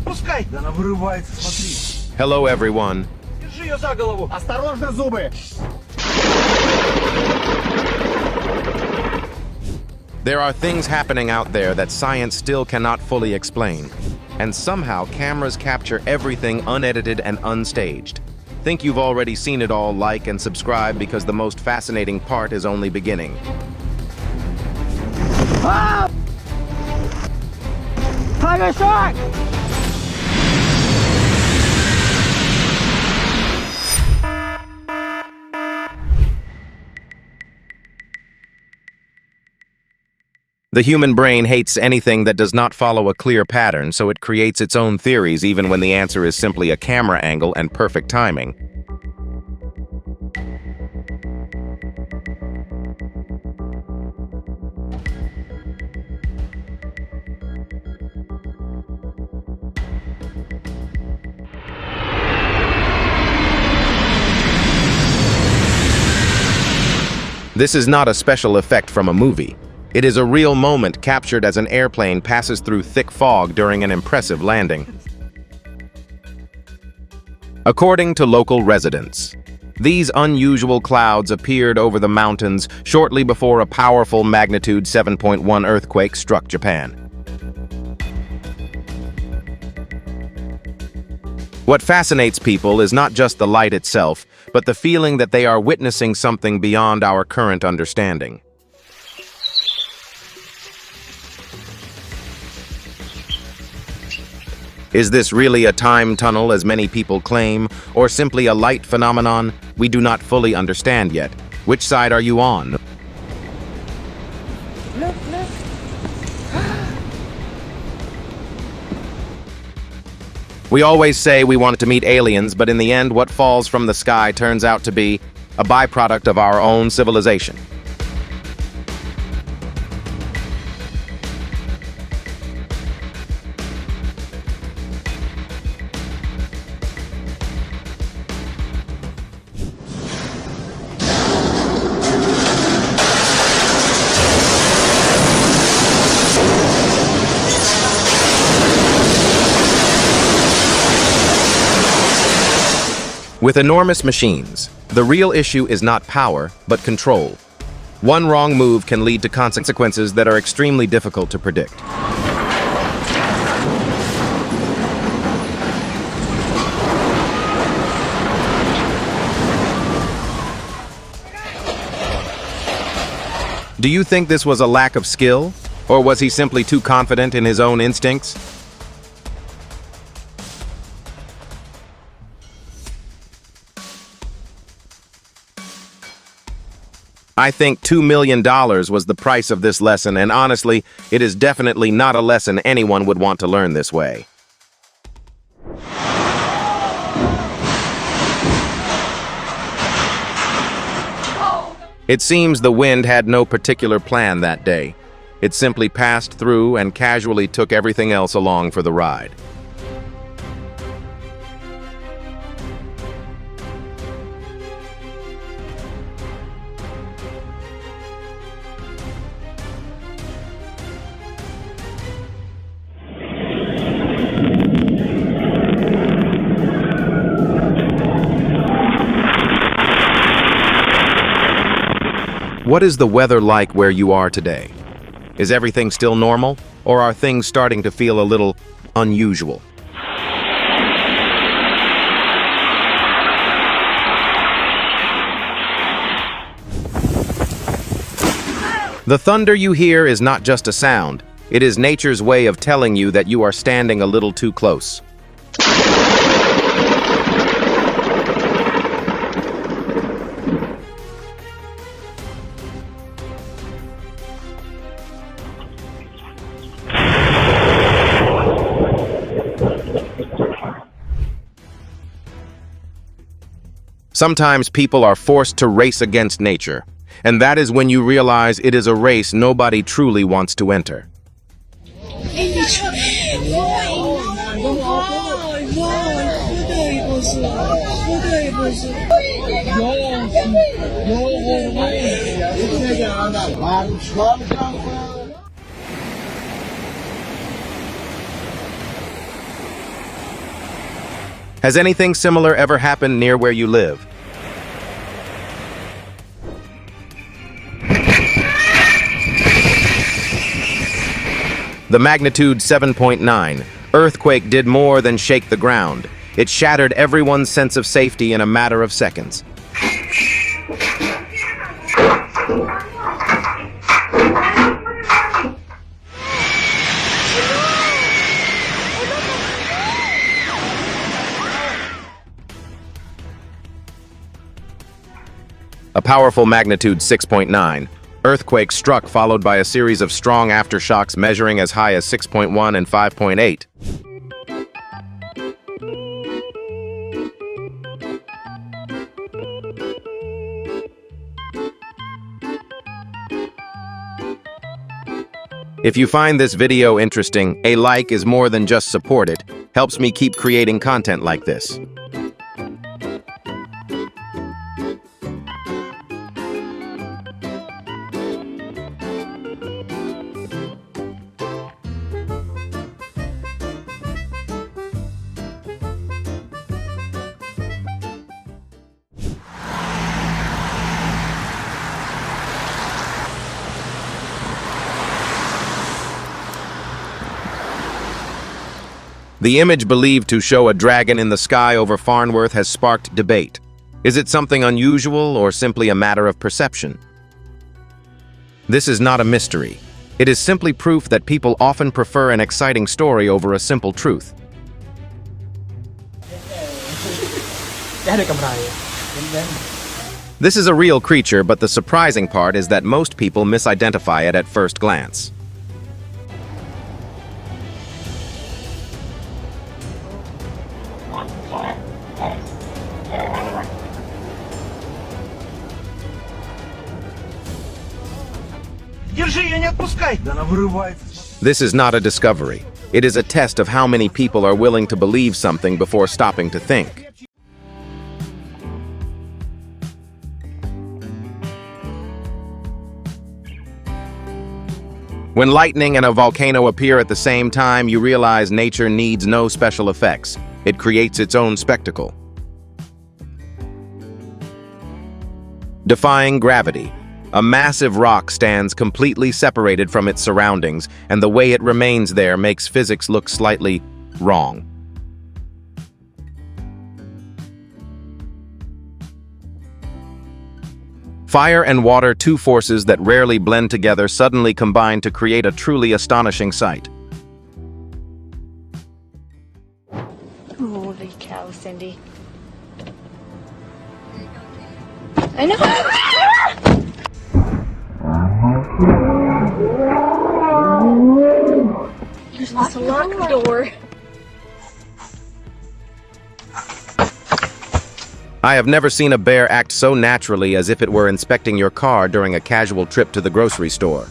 Отпускай! Да она вырывается, смотри. Hello, everyone. Держи ее за голову. Осторожно, зубы! There are things happening out there that science still cannot fully explain. And somehow cameras capture everything unedited and unstaged. Think you've already seen it all, like and subscribe because the most fascinating part is only beginning. Ah! Tiger shark! The human brain hates anything that does not follow a clear pattern, so it creates its own theories even when the answer is simply a camera angle and perfect timing. This is not a special effect from a movie. It is a real moment captured as an airplane passes through thick fog during an impressive landing. According to local residents, these unusual clouds appeared over the mountains shortly before a powerful magnitude 7.1 earthquake struck Japan. What fascinates people is not just the light itself, but the feeling that they are witnessing something beyond our current understanding. Is this really a time tunnel, as many people claim, or simply a light phenomenon? We do not fully understand yet. Which side are you on? Look. We always say we wanted to meet aliens, but in the end, what falls from the sky turns out to be a byproduct of our own civilization. With enormous machines, the real issue is not power, but control. One wrong move can lead to consequences that are extremely difficult to predict. Do you think this was a lack of skill, or was he simply too confident in his own instincts? I think $2 million was the price of this lesson, and honestly, it is definitely not a lesson anyone would want to learn this way. It seems the wind had no particular plan that day. It simply passed through and casually took everything else along for the ride. What is the weather like where you are today? Is everything still normal, or are things starting to feel a little unusual? The thunder you hear is not just a sound. It is nature's way of telling you that you are standing a little too close. Sometimes people are forced to race against nature, and that is when you realize it is a race nobody truly wants to enter. Has anything similar ever happened near where you live? The magnitude 7.9 earthquake did more than shake the ground. It shattered everyone's sense of safety in a matter of seconds. A powerful magnitude 6.9 earthquake struck, followed by a series of strong aftershocks measuring as high as 6.1 and 5.8. If you find this video interesting, a like is more than just support. It helps me keep creating content like this. The image believed to show a dragon in the sky over Farnworth has sparked debate. Is it something unusual or simply a matter of perception? This is not a mystery. It is simply proof that people often prefer an exciting story over a simple truth. This is a real creature, but the surprising part is that most people misidentify it at first glance. Держи, я не отпускай! Да она вырывается. This is not a discovery. It is a test of how many people are willing to believe something before stopping to think. When lightning and a volcano appear at the same time, you realize nature needs no special effects. It creates its own spectacle. Defying gravity. A massive rock stands completely separated from its surroundings, and the way it remains there makes physics look slightly wrong. Fire and water, two forces that rarely blend together, suddenly combine to create a truly astonishing sight. Holy cow, Cindy. I know. Just lock the door. I have never seen a bear act so naturally as if it were inspecting your car during a casual trip to the grocery store.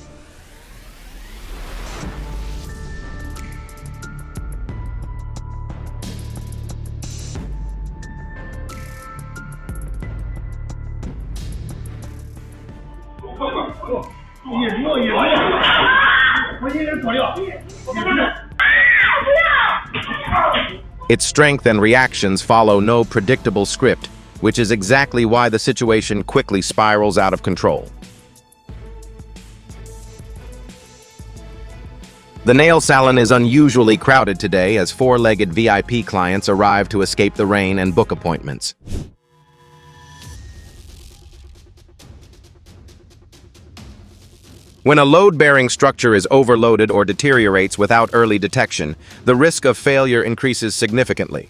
Its strength and reactions follow no predictable script, which is exactly why the situation quickly spirals out of control. The nail salon is unusually crowded today as four-legged VIP clients arrive to escape the rain and book appointments. When a load-bearing structure is overloaded or deteriorates without early detection, the risk of failure increases significantly.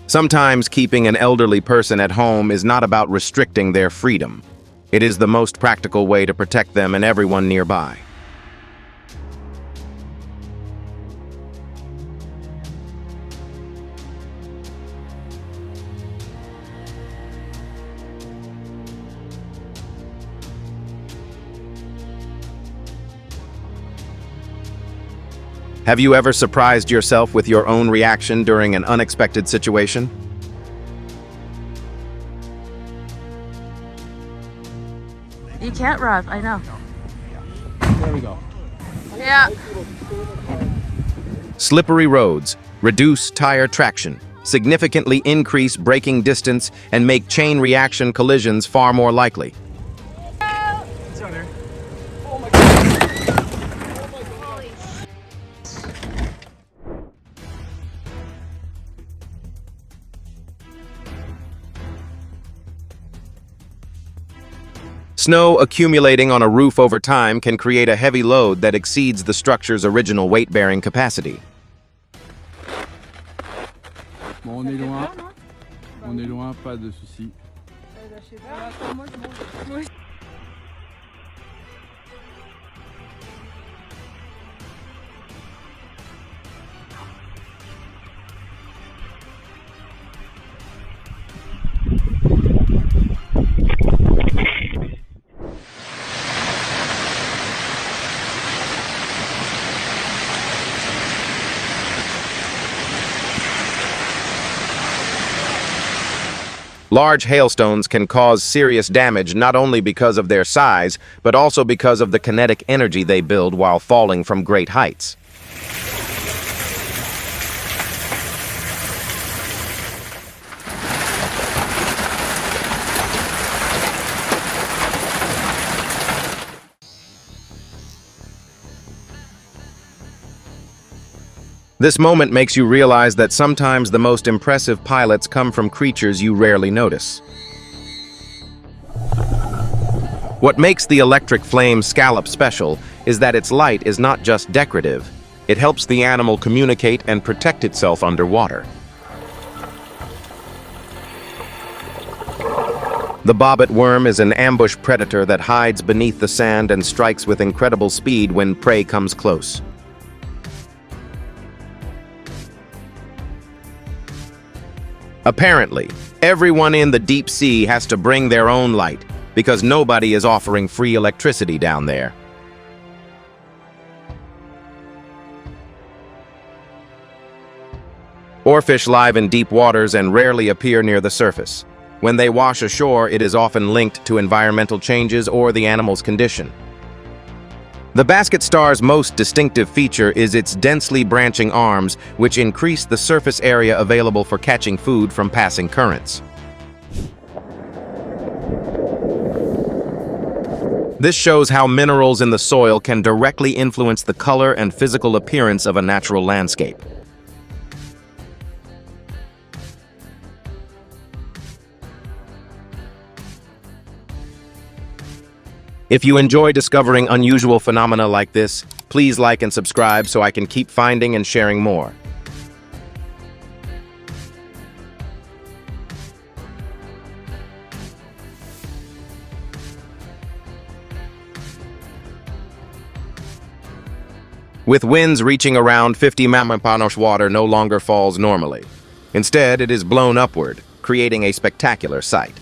Sometimes keeping an elderly person at home is not about restricting their freedom. It is the most practical way to protect them and everyone nearby. Have you ever surprised yourself with your own reaction during an unexpected situation? You can't rev, I know. There we go. Yeah. Slippery roads reduce tire traction, significantly increase braking distance, and make chain reaction collisions far more likely. It's on there. Snow accumulating on a roof over time can create a heavy load that exceeds the structure's original weight-bearing capacity. Bon, on est loin. On est loin, pas de soucis. Large hailstones can cause serious damage not only because of their size, but also because of the kinetic energy they build while falling from great heights. This moment makes you realize that sometimes the most impressive pilots come from creatures you rarely notice. What makes the electric flame scallop special is that its light is not just decorative. It helps the animal communicate and protect itself underwater. The bobbit worm is an ambush predator that hides beneath the sand and strikes with incredible speed when prey comes close. Apparently, everyone in the deep sea has to bring their own light because nobody is offering free electricity down there. Oarfish live in deep waters and rarely appear near the surface. When they wash ashore, it is often linked to environmental changes or the animal's condition. The basket star's most distinctive feature is its densely branching arms, which increase the surface area available for catching food from passing currents. This shows how minerals in the soil can directly influence the color and physical appearance of a natural landscape. If you enjoy discovering unusual phenomena like this, please like and subscribe so I can keep finding and sharing more. With winds reaching around 50 mph, water no longer falls normally. Instead, it is blown upward, creating a spectacular sight.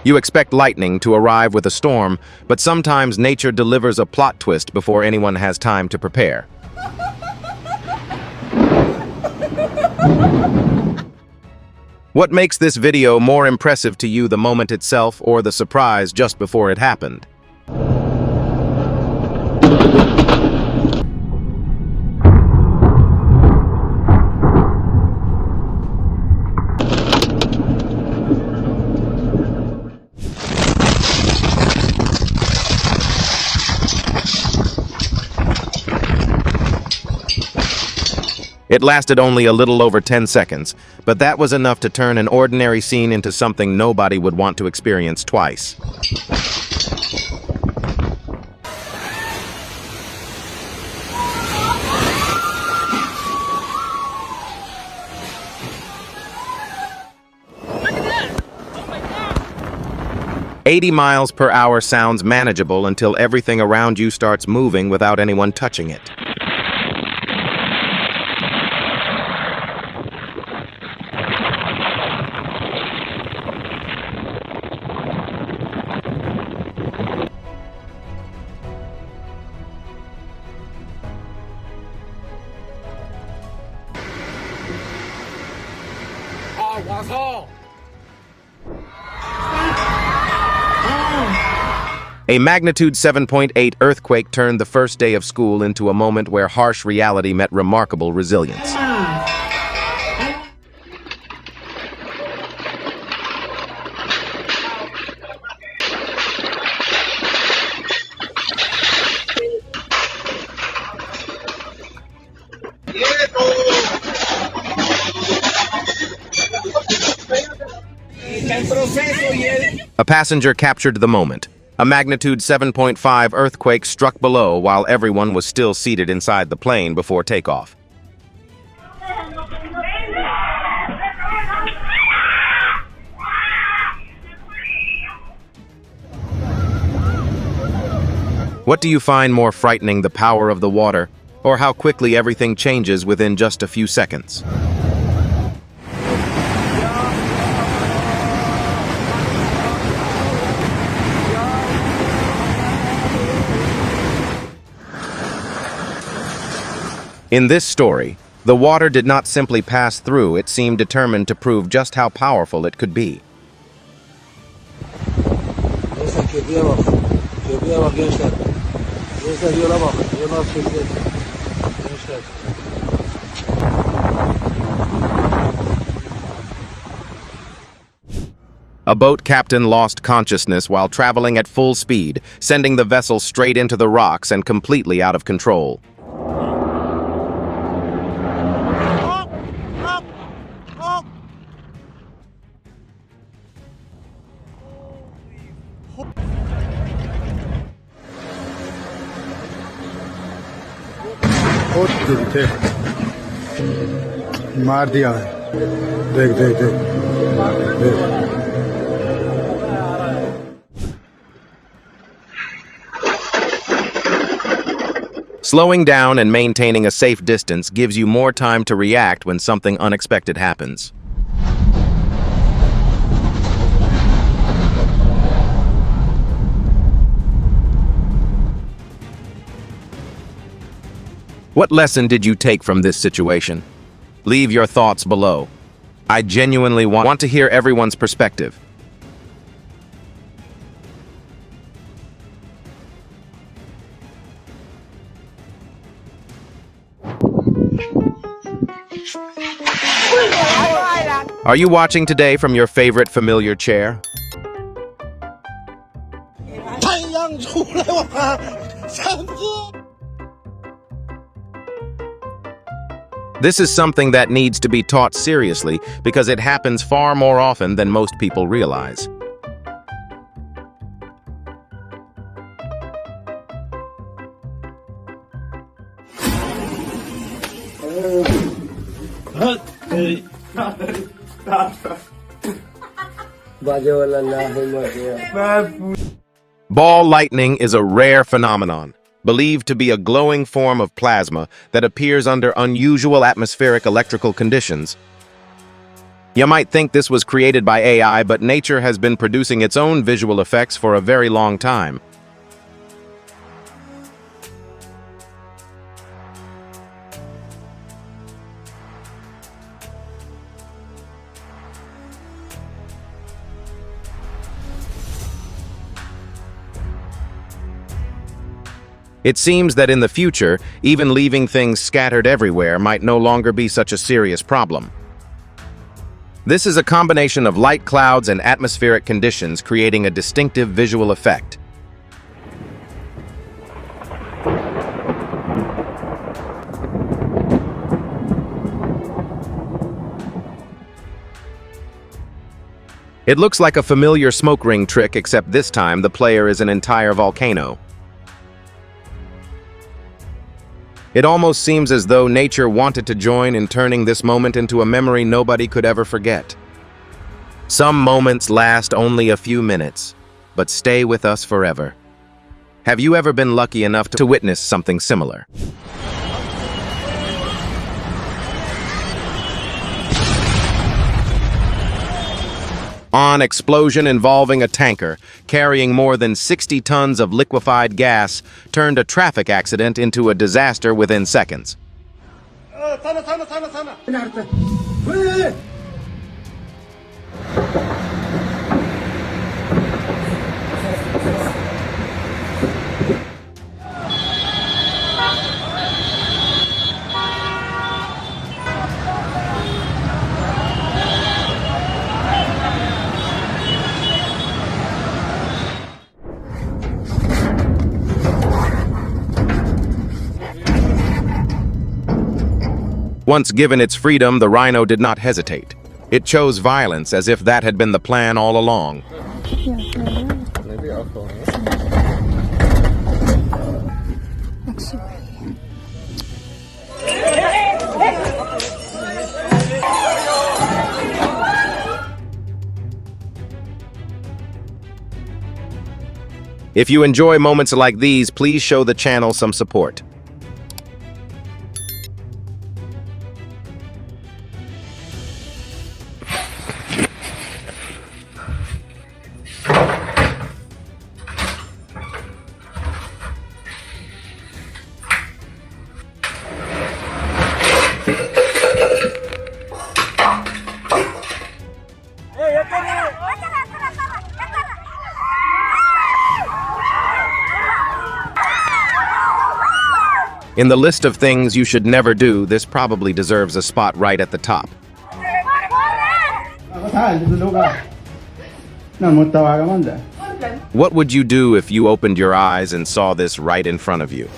You expect lightning to arrive with a storm, but sometimes nature delivers a plot twist before anyone has time to prepare. What makes this video more impressive to you, the moment itself or the surprise just before it happened? It lasted only a little over 10 seconds, but that was enough to turn an ordinary scene into something nobody would want to experience twice. Look at this! Oh my God! 80 miles per hour sounds manageable until everything around you starts moving without anyone touching it. A magnitude 7.8 earthquake turned the first day of school into a moment where harsh reality met remarkable resilience. A passenger captured the moment. A magnitude 7.5 earthquake struck below while everyone was still seated inside the plane before takeoff. What do you find more frightening, the power of the water, or how quickly everything changes within just a few seconds? In this story, the water did not simply pass through, it seemed determined to prove just how powerful it could be. A boat captain lost consciousness while traveling at full speed, sending the vessel straight into the rocks and completely out of control. मार दिया है देख देख देख Slowing down and maintaining a safe distance gives you more time to react when something unexpected happens. What lesson did you take from this situation? Leave your thoughts below. I genuinely want to hear everyone's perspective. Are you watching today from your favorite familiar chair? This is something that needs to be taught seriously because it happens far more often than most people realize. Ball lightning is a rare phenomenon, believed to be a glowing form of plasma that appears under unusual atmospheric electrical conditions. You might think this was created by AI, but nature has been producing its own visual effects for a very long time. It seems that in the future, even leaving things scattered everywhere might no longer be such a serious problem. This is a combination of light clouds and atmospheric conditions creating a distinctive visual effect. It looks like a familiar smoke ring trick, except this time the player is an entire volcano. It almost seems as though nature wanted to join in turning this moment into a memory nobody could ever forget. Some moments last only a few minutes, but stay with us forever. Have you ever been lucky enough to witness something similar? An explosion involving a tanker carrying more than 60 tons of liquefied gas turned a traffic accident into a disaster within seconds. Once given its freedom, the rhino did not hesitate. It chose violence as if that had been the plan all along. If you enjoy moments like these, please show the channel some support. In the list of things you should never do, this probably deserves a spot right at the top. What would you do if you opened your eyes and saw this right in front of you?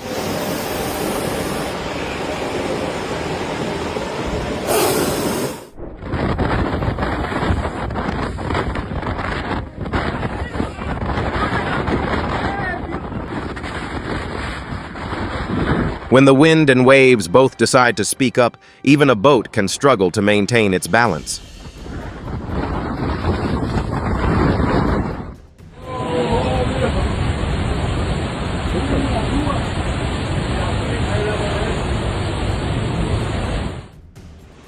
When the wind and waves both decide to speak up, even a boat can struggle to maintain its balance.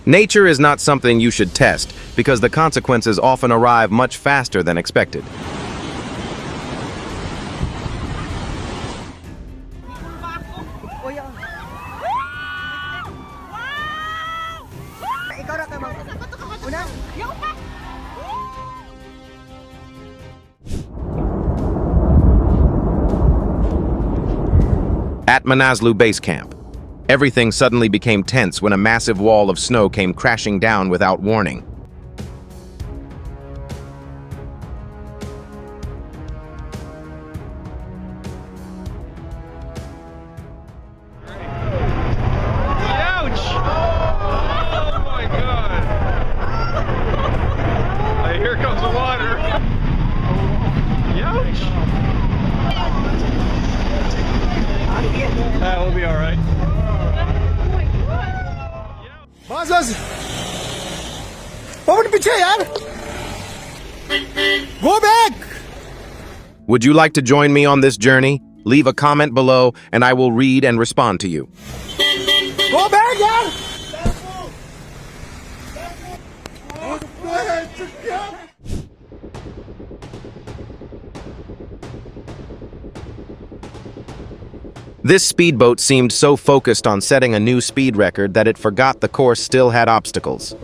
Nature is not something you should test because the consequences often arrive much faster than expected. At Manaslu Base Camp, everything suddenly became tense when a massive wall of snow came crashing down without warning. Ouch! Oh my god! Hey, here comes the water. Ouch! We'll be all right. बस पवन पीछे यार Go back! Would you like to join me on this journey? Leave a comment below and I will read and respond to you. Go back यार This speedboat seemed so focused on setting a new speed record that it forgot the course still had obstacles.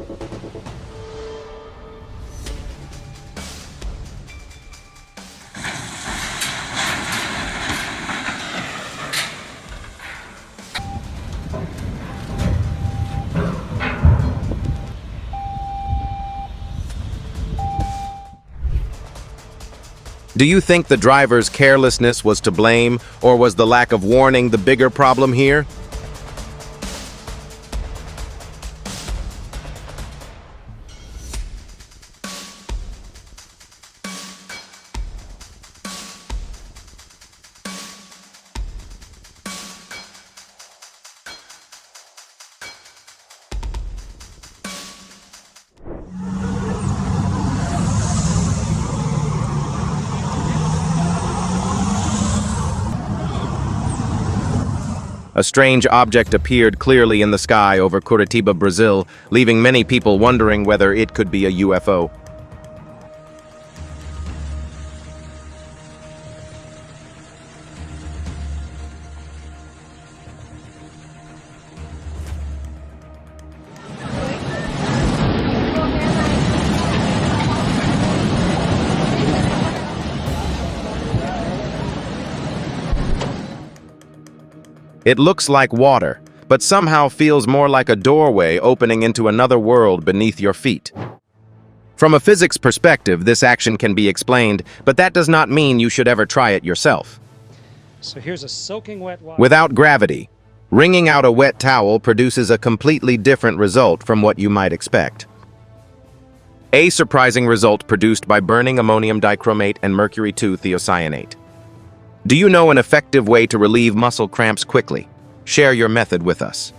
Do you think the driver's carelessness was to blame, or was the lack of warning the bigger problem here? A strange object appeared clearly in the sky over Curitiba, Brazil, leaving many people wondering whether it could be a UFO. It looks like water, but somehow feels more like a doorway opening into another world beneath your feet. From a physics perspective, this action can be explained, but that does not mean you should ever try it yourself. So here's a soaking wet water. Without gravity, Wringing out a wet towel produces a completely different result from what you might expect. A surprising result produced by burning ammonium dichromate and mercury 2 thiocyanate. Do you know an effective way to relieve muscle cramps quickly? Share your method with us.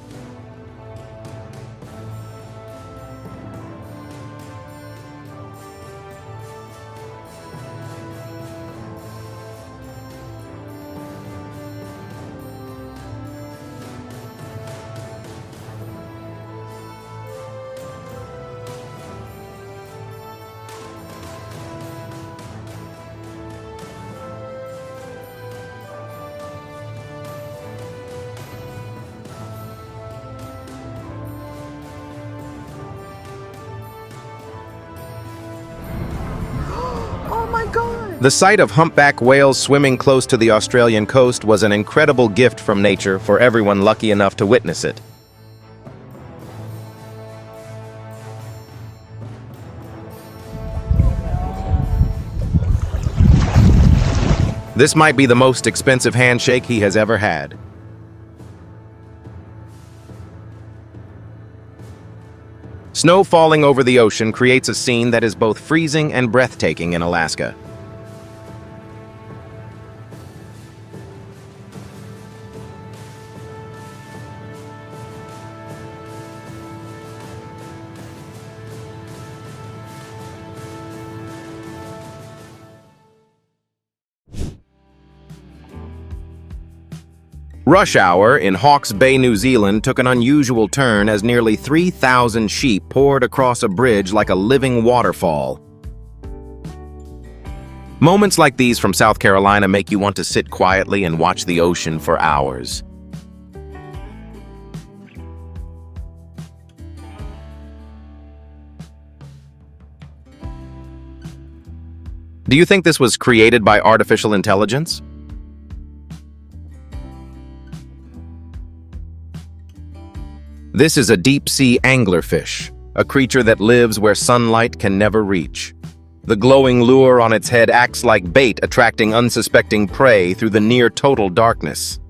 The sight of humpback whales swimming close to the Australian coast was an incredible gift from nature for everyone lucky enough to witness it. This might be the most expensive handshake he has ever had. Snow falling over the ocean creates a scene that is both freezing and breathtaking in Alaska. Rush hour in Hawke's Bay, New Zealand took an unusual turn as nearly 3,000 sheep poured across a bridge like a living waterfall. Moments like these from South Carolina make you want to sit quietly and watch the ocean for hours. Do you think this was created by artificial intelligence? This is a deep-sea anglerfish, a creature that lives where sunlight can never reach. The glowing lure on its head acts like bait, attracting unsuspecting prey through the near-total darkness.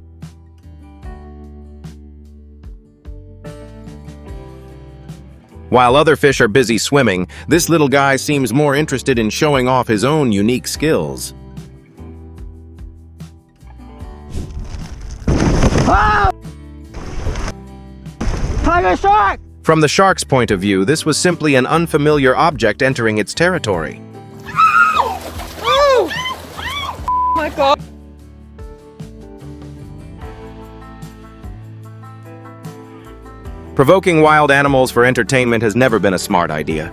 While other fish are busy swimming, this little guy seems more interested in showing off his own unique skills. Tiger shark! From the shark's point of view, this was simply an unfamiliar object entering its territory. Oh my God. Provoking wild animals for entertainment has never been a smart idea.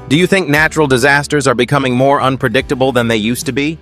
Do you think natural disasters are becoming more unpredictable than they used to be?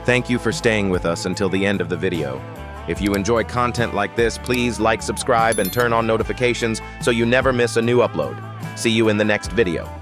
Thank you for staying with us until the end of the video. If you enjoy content like this, please like, subscribe, and turn on notifications so you never miss a new upload. See you in the next video.